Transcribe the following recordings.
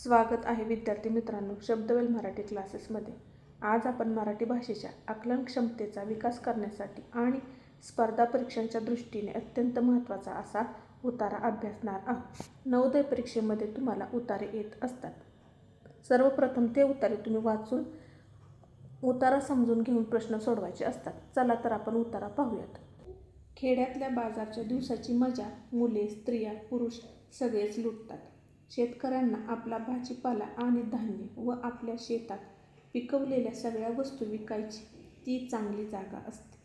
स्वागत आहे विद्यार्थी मित्रांनो शब्दवेल मराठी क्लासेसमध्ये. आज आपण मराठी भाषेच्या आकलन क्षमतेचा विकास करण्यासाठी आणि स्पर्धा परीक्षांच्या दृष्टीने अत्यंत महत्त्वाचा असा उतारा अभ्यासणार आहोत. नवोदय परीक्षेमध्ये तुम्हाला उतारे येत असतात. सर्वप्रथम ते उतारे तुम्ही वाचून उतारा समजून घेऊन प्रश्न सोडवायचे असतात. चला तर आपण उतारा पाहूयात. खेड्यातल्या बाजारच्या दिवसाची मजा मुले, स्त्रिया, पुरुष सगळेच लुटतात. शेतकऱ्यांना आपला भाजीपाला आणि धान्य व आपल्या शेतात पिकवलेल्या सगळ्या वस्तू विकायची ती चांगली जागा असते.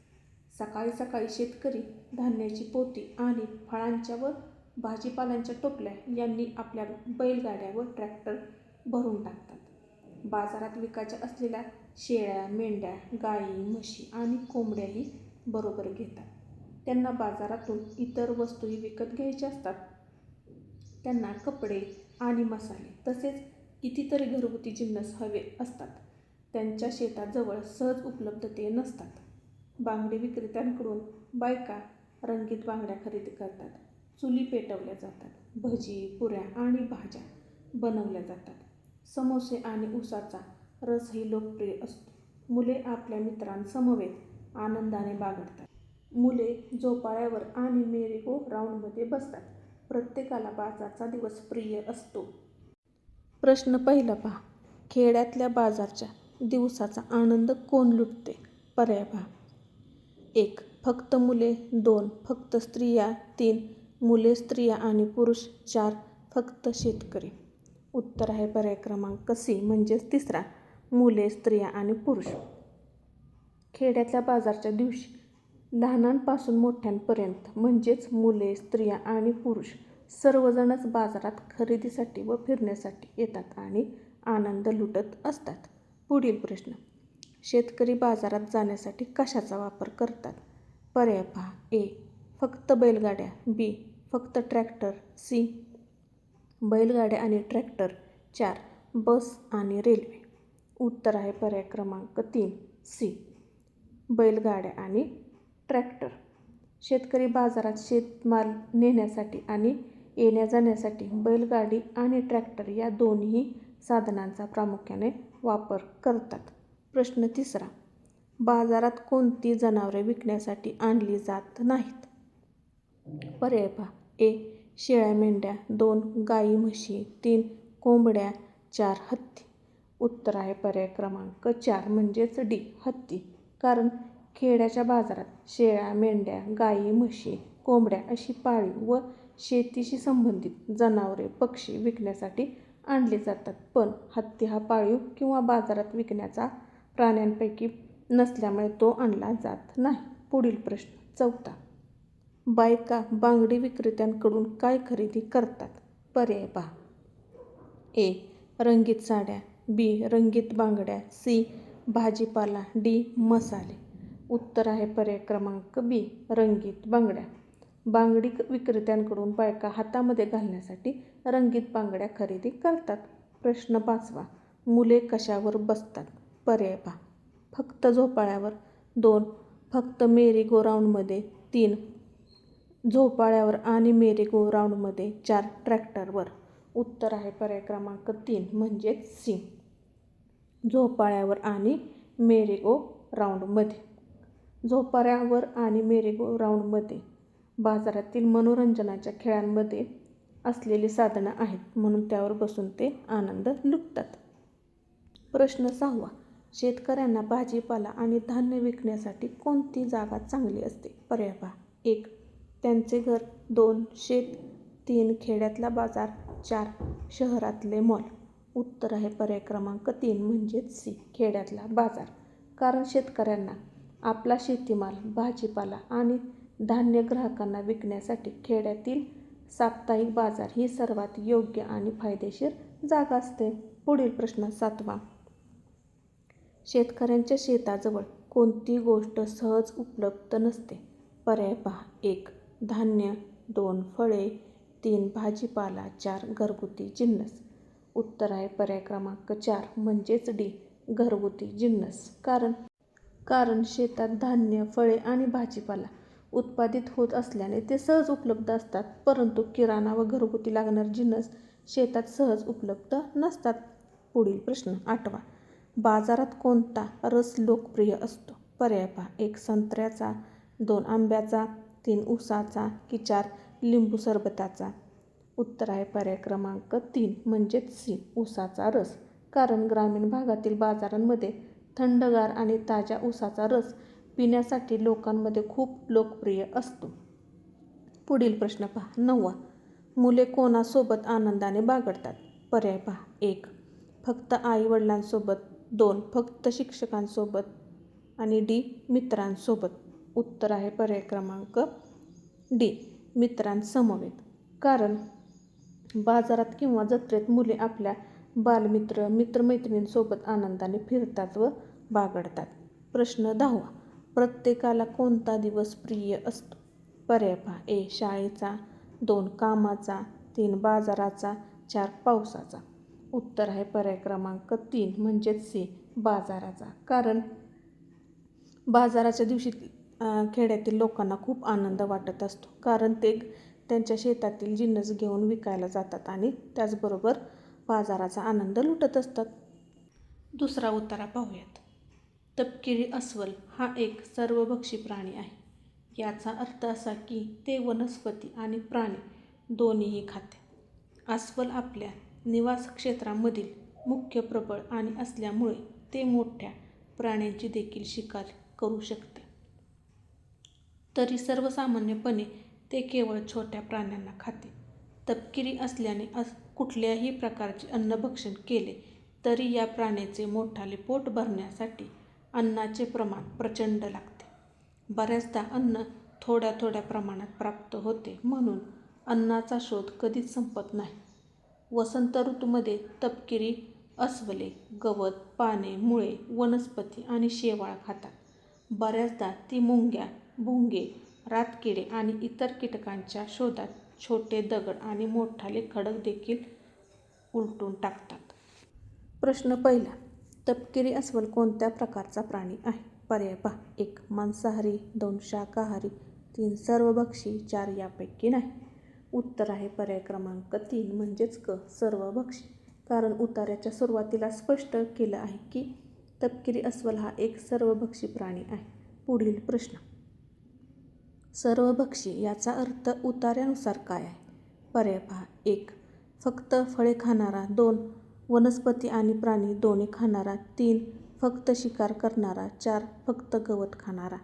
सकाळी सकाळी शेतकरी धान्याची पोती आणि फळांच्या व भाजीपाल्यांच्या टोपल्या यांनी आपल्या बैलगाड्या व ट्रॅक्टर भरून टाकतात. बाजारात विकायच्या असलेल्या शेळ्या, मेंढ्या, गाई, म्हशी आणि कोंबड्याही बरोबर घेतात. त्यांना बाजारातून इतर वस्तूही विकत घ्यायच्या असतात. त्यांना कपडे आणि मसाले तसेच कितीतरी घरगुती जिन्नस हवे असतात. त्यांच्या शेताजवळ सहज उपलब्ध ते नसतात. बांगडी विक्रेत्यांकडून बायका रंगीत बांगड्या खरेदी करतात. चुली पेटवल्या जातात. भजी, पुऱ्या आणि भाज्या बनवल्या जातात. समोसे आणि उसाचा रसही लोकप्रिय असतो. मुले आपल्या मित्रांसमवेत आनंदाने बागडतात. मुले झोपाळ्यावर आणि मेरी गो राऊंडमध्ये बसतात. प्रत्येकाला बाजारचा दिवस प्रिय असतो. प्रश्न पहिला पहा. खेड्यातल्या बाजारच्या दिवसाचा आनंद कोण लुटते? पर्याय पहा. 1. फक्त मुले. 2. फक्त स्त्रिया. 3. मुले, स्त्रिया आणि पुरुष. 4. फक्त शेतकरी. उत्तर आहे पर्याय क्रमांक सी म्हणजेच तिसरा, मुले, स्त्रिया आणि पुरुष. खेड्यातल्या बाजारच्या दिवशी लहानांपासून मोठ्यांपर्यंत म्हणजेच मुले, स्त्रिया आणि पुरुष सर्वजणच बाजारात खरेदीसाठी व फिरण्यासाठी येतात आणि आनंद लुटत असतात. पुढील प्रश्न. शेतकरी बाजारात जाण्यासाठी कशाचा वापर करतात? पर्याय पहा. ए. फक्त बैलगाड्या. बी. फक्त ट्रॅक्टर. सी. बैलगाड्या आणि ट्रॅक्टर. 4. बस आणि रेल्वे. उत्तर आहे पर्याय क्रमांक 3 सी, बैलगाड्या आणि ट्रॅक्टर. शेतकरी बाजारात शेतमाल नेण्यासाठी आणि येण्या जाण्यासाठी बैलगाडी आणि ट्रॅक्टर या दोन्ही साधनांचा प्रामुख्याने वापर करतात. प्रश्न तिसरा. बाजारात कोणती जनावरे विकण्यासाठी आणली जात नाहीत? पर्याय पहा. ए. शेळ्या, मेंढ्या. 2. गाई, म्हशी. 3. कोंबड्या. 4. हत्ती. उत्तर आहे पर्याय क्रमांक 4 म्हणजेच डी, हत्ती. कारण खेड्याच्या बाजारात शेळ्या, मेंढ्या, गाई, म्हशी, कोंबड्या अशी पाळीव व शेतीशी संबंधित जनावरे, पक्षी विकण्यासाठी आणले जातात. पण हत्ती हा पाळीव किंवा बाजारात विकण्याचा प्राण्यांपैकी नसल्यामुळे तो आणला जात नाही. पुढील प्रश्न चौथा. बायका बांगडी विक्रेत्यांकडून काय खरेदी करतात? पर्याय पहा. ए. रंगीत साड्या. बी. रंगीत बांगड्या. सी. भाजीपाला. डी. मसाले. उत्तर आहे पर्याय क्रमांक बी, रंगीत बांगड्या. बांगडी विक्रेत्यांकडून बायका हातामध्ये घालण्यासाठी रंगीत बांगड्या खरेदी करतात. प्रश्न पाचवा. मुले कशावर बसतात? पर्याय पहा. फक्त झोपाळ्यावर. 2. फक्त मेरी गो राऊंडमध्ये. 3. झोपाळ्यावर आणि मेरी गो राऊंडमध्ये. 4. ट्रॅक्टरवर. उत्तर आहे पर्याय क्रमांक 3 म्हणजेच सी, झोपाळ्यावर आणि मेरी गो राऊंडमध्ये. झोपाळ्यावर आणि मेरी गो राऊंडमध्ये बाजारातील मनोरंजनाच्या खेळांमध्ये असलेली साधनं आहेत म्हणून त्यावर बसून ते आनंद लुटतात. प्रश्न 6वा. शेतकऱ्यांना भाजीपाला आणि धान्य विकण्यासाठी कोणती जागा चांगली असते? पर्याय पहा. 1. त्यांचे घर. 2. शेत. 3. खेड्यातला बाजार. 4. शहरातले मॉल. उत्तर आहे पर्याय क्रमांक 3 म्हणजेच सी, खेड्यातला बाजार. कारण शेतकऱ्यांना आपला शेतीमाल, भाजीपाला आणि धान्य ग्राहकांना विकण्यासाठी खेड्यातील साप्ताहिक बाजार ही सर्वात योग्य आणि फायदेशीर जागा असते. पुढील प्रश्न 7वा. शेतकऱ्यांच्या शेताजवळ कोणती गोष्ट सहज उपलब्ध नसते? पर्याय पहा. 1. धान्य. 2. फळे. 3. भाजीपाला. 4. घरगुती जिन्नस. उत्तर आहे पर्याय क्रमांक 4 म्हणजेच डी, घरगुती जिन्नस. कारण शेतात धान्य, फळे आणि भाजीपाला उत्पादित होत असल्याने ते सहज उपलब्ध असतात. परंतु किराणा व घरगुती लागणारे जिन्नस शेतात सहज उपलब्ध नसतात. पुढील प्रश्न 8वा. बाजारात कोणता रस लोकप्रिय असतो? पर्याय पहा. 1 संत्र्याचा, 2 आंब्याचा, 3 ऊसाचा की 4 लिंबू सरबताचा. उत्तर आहे पर्याय क्रमांक 3 म्हणजेच सी ऊसाचा रस. कारण ग्रामीण भागातील बाजारांमध्ये थंडगार आणि ताज्या ऊसाचा रस पिण्यासाठी लोकांमध्ये खूप लोकप्रिय असतो. पुढील प्रश्न पहा. 9वा. मुले कोणासोबत आनंदाने बागडतात? पर्याय पहा. 1 फक्त आई वडिलांसोबत, 2 फक्त शिक्षकांसोबत आणि डी मित्रांसोबत. उत्तर आहे पर्याय क्रमांक डी मित्रांसमवेत. कारण बाजारात किंवा जत्रेत मुले आपल्या बालमित्र मित्रमैत्रिणींसोबत आनंदाने फिरतात व बागडतात. प्रश्न 10वा. प्रत्येकाला कोणता दिवस प्रिय असतो? पर्याय पहा. 1 शाळेचा, 2 कामाचा, 3 बाजाराचा, 4 पावसाचा. उत्तर आहे पर्याय क्रमांक 3 म्हणजेच सी बाजाराचा. कारण बाजाराच्या दिवशी खेड्यातील लोकांना खूप आनंद वाटत असतो. कारण ते त्यांच्या शेतातील जिन्नस घेऊन विकायला जातात आणि त्याचबरोबर बाजाराचा आनंद लुटत असतात. दुसरा उतारा पाहूयात. तपकिरी अस्वल हा एक सर्वभक्षी प्राणी आहे. याचा अर्थ असा की ते वनस्पती आणि प्राणी दोन्हीही खाते. अस्वल आपल्या निवास क्षेत्रामधील मुख्य प्रबळ प्राणी असल्यामुळे ते मोठ्या प्राण्यांची देखील शिकार करू शकते. तरी सर्वसामान्यपणे ते केवळ छोट्या प्राण्यांना खाते. तपकिरी असल्याने कुठल्याही प्रकारचे अन्नभक्षण केले तरी या प्राण्याचे मोठाले पोट भरण्यासाठी अन्नाचे प्रमाण प्रचंड लागते. बऱ्याचदा अन्न थोड्या थोड्या प्रमाणात प्राप्त होते म्हणून अन्नाचा शोध कधीच संपत नाही. वसंत ऋतूमध्ये तपकिरी अस्वले गवत, पाने, मुळे, वनस्पती आणि शेवाळ खातात. बऱ्याचदा ती मुंग्या, भुंगे, रातकिडे आणि इतर कीटकांच्या शोधात छोटे दगड आणि मोठाले खडक देखील उलटून टाकतात. प्रश्न पहिला. तपकिरी अस्वल कोणत्या प्रकारचा प्राणी आहे? पर्याय पहा. 1 मांसाहारी, 2 शाकाहारी, 3 सर्वभक्षी, 4 यापैकी नाही. उत्तर आहे पर्याय क्रमांक 3 म्हणजेच क सर्वभक्षी. कारण उतार्याच्या सुरुवातीला स्पष्ट केलं आहे की तपकिरी अस्वल हा एक सर्वभक्षी प्राणी आहे. पुढील प्रश्न. सर्वभक्षी याचा अर्थ उतार्यानुसार काय आहे? पर्याय पहा. 1 फक्त फळे खाणारा, 2 वनस्पती आणि प्राणी दोन्ही खाणारा, 3 फक्त शिकार करणारा, 4 फक्त गवत खाणारा.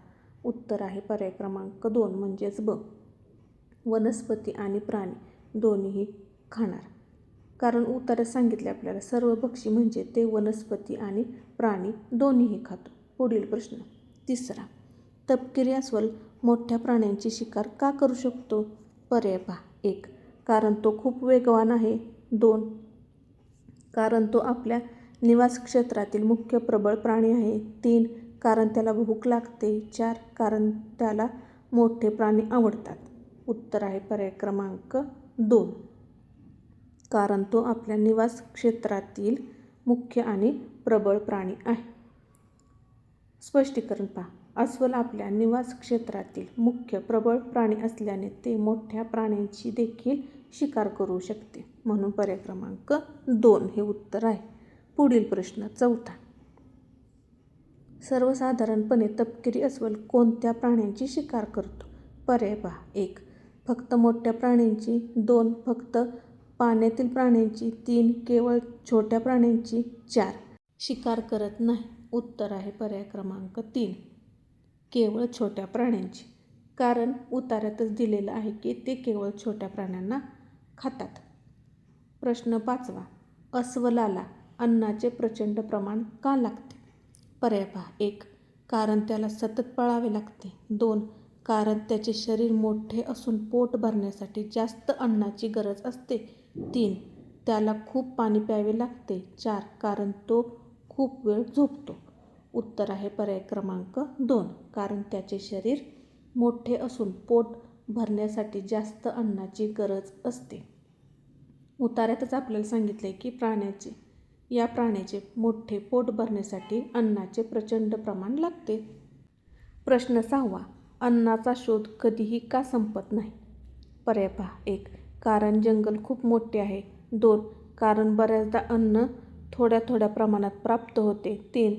उत्तर आहे पर्याय क्रमांक 2 म्हणजेच ब वनस्पती आणि प्राणी दोन्हीही खाणार. कारण उतार्यात सांगितले आपल्याला सर्वभक्षी म्हणजे ते वनस्पती आणि प्राणी दोन्हीही खातो. पुढील प्रश्न. तिसरा. तपकिरी अस्वल मोठ्या प्राण्यांची शिकार का करू शकतो? पर्याय पहा. 1 कारण तो खूप वेगवान आहे, 2 कारण तो आपल्या निवास क्षेत्रातील मुख्य प्रबळ प्राणी आहे, 3 कारण त्याला भूक लागते, 4 कारण त्याला मोठे प्राणी आवडतात. उत्तर आहे पर्याय क्रमांक 2 कारण तो आपल्या निवास क्षेत्रातील मुख्य आणि प्रबळ प्राणी आहे. स्पष्टीकरण पहा. अस्वल आपल्या निवास क्षेत्रातील मुख्य प्रबळ प्राणी असल्याने ते मोठ्या प्राण्यांची देखील शिकार करू शकते. म्हणून पर्याय क्रमांक 2 हे उत्तर आहे. पुढील प्रश्न चौथा. सर्वसाधारणपणे तपकिरी अस्वल कोणत्या प्राण्यांची शिकार करतो? पर्याय पहा. 1 फक्त मोठ्या प्राण्यांची, 2 फक्त पाण्यातील प्राण्यांची, 3 केवळ छोट्या प्राण्यांची, 4 शिकार करत नाही. उत्तर आहे पर्याय क्रमांक 3 केवळ छोट्या प्राण्यांची. कारण उतार्यातच दिलेलं आहे की ते केवळ छोट्या प्राण्यांना खातात. प्रश्न 5वा. अस्वलाला अन्नाचे प्रचंड प्रमाण का लागते? पर्याय पहा. 1 कारण त्याला सतत पळावे लागते, 2 कारण त्याचे शरीर मोठे असून पोट भरण्यासाठी जास्त अन्नाची गरज असते, 3 त्याला खूप पाणी प्यावे लागते, 4 कारण तो खूप वेळ झोपतो. उत्तर आहे पर्याय क्रमांक 2 कारण त्याचे शरीर मोठे असून पोट भरण्यासाठी जास्त अन्नाची गरज असते. उतार्यातच आपल्याला सांगितले की या प्राण्याचे मोठे पोट भरण्यासाठी अन्नाचे प्रचंड प्रमाण लागते. प्रश्न 6वा. अन्नाचा शोध कधीही का संपत नाही? पर्याय पहा. 1 कारण जंगल खूप मोठे आहे, 2. कारण बऱ्याचदा अन्न थोड्या थोड्या प्रमाणात प्राप्त होते. 3.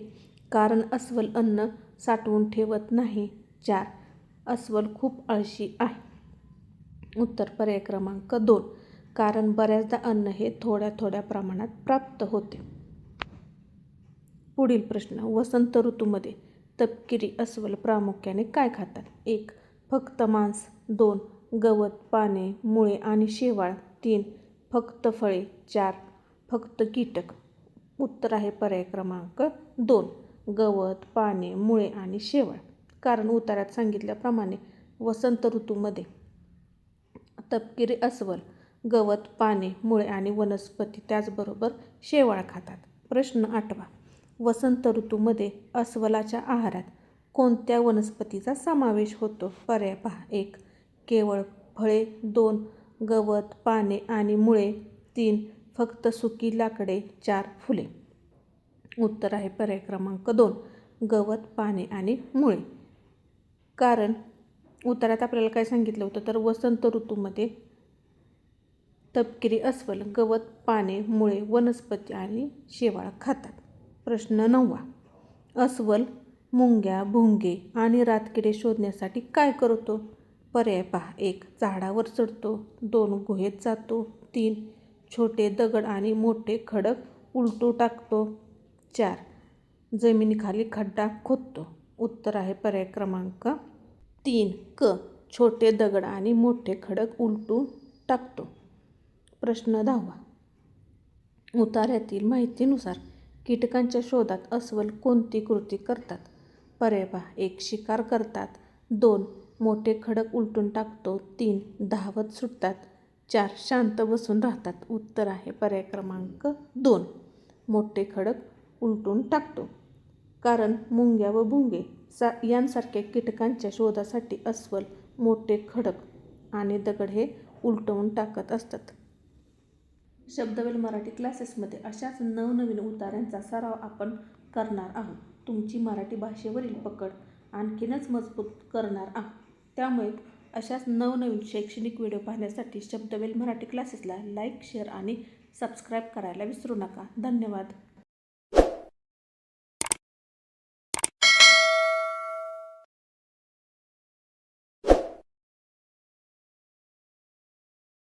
कारण अस्वल अन्न साठवून ठेवत नाही. 4. अस्वल खूप आळशी आहे. उत्तर पर्याय क्रमांक 2. कारण बऱ्याचदा अन्न हे थोड्या थोड्या प्रमाणात प्राप्त होते. पुढील प्रश्न. वसंत ऋतूमध्ये तपकिरी अस्वल प्रामुख्याने काय खातात? 1. फक्त मांस. 2. गवत, पाने, मुळे आणि शेवाळ. 3. फक्त फळे. 4. फक्त कीटक. उत्तर आहे पर्याय क्रमांक 2. गवत, पाने, मुळे आणि शेवाळ. कारण उत्तरात सांगितल्याप्रमाणे वसंत ऋतूमध्ये तपकिरी अस्वल गवत, पाने, मुळे आणि वनस्पती त्याचबरोबर शेवाळ खातात. प्रश्न 8. वसंत ऋतूमध्ये अस्वलाच्या आहारात कोणत्या वनस्पतीचा समावेश होतो? पर्याय पहा. 1. केवळ फळे. 2. गवत, पाने आणि मुळे. 3. फक्त सुकी लाकडे. 4. फुले. उत्तर आहे पर्याय क्रमांक 2. गवत, पाने आणि मुळे. कारण उत्तरात आपल्याला काय सांगितलं होतं तर वसंत ऋतूमध्ये तपकिरी अस्वल गवत, पाने, मुळे, वनस्पती आणि शेवाळ खातात. प्रश्न 9. अस्वल मुंग्या, भुंगे आणि रातकिडे शोधण्यासाठी काय करतो? पर्याय पहा. 1. झाडावर चढतो. 2. गुहेत जातो. 3. छोटे दगड आणि मोठे खडक उलटू टाकतो. 4. जमिनीखाली खड्डा खोदतो. उत्तर आहे पर्याय क्रमांक 3. क. छोटे दगड आणि मोठे खडक उलटून टाकतो. प्रश्न 10. उतार्यातील माहितीनुसार कीटकांच्या शोधात अस्वल कोणती कृती करतात? पर्याय पहा. 1. शिकार करतात. 2. मोठे खडक उलटून टाकतो. 3. धावत सुटतात. 4. शांत बसून राहतात. उत्तर आहे पर्याय क्रमांक 2. मोठे खडक उलटून टाकतो. कारण मुंग्या व भुंगे यांसारख्या कीटकांच्या शोधासाठी अस्वल मोठे खडक आणि दगड हे उलटवून टाकत असतात. शब्दवेल मराठी क्लासेसमध्ये अशाच नवनवीन उताऱ्यांचा सराव आपण करणार आहोत. तुमची मराठी भाषेवरील पकड आणखीनच मजबूत करणार आहोत. त्यामुळे अशाच नवनवीन शैक्षणिक व्हिडिओ पाहण्यासाठी शब्दवेल मराठी क्लासेसला लाईक, शेअर आणि सबस्क्राईब करायला विसरू नका. धन्यवाद.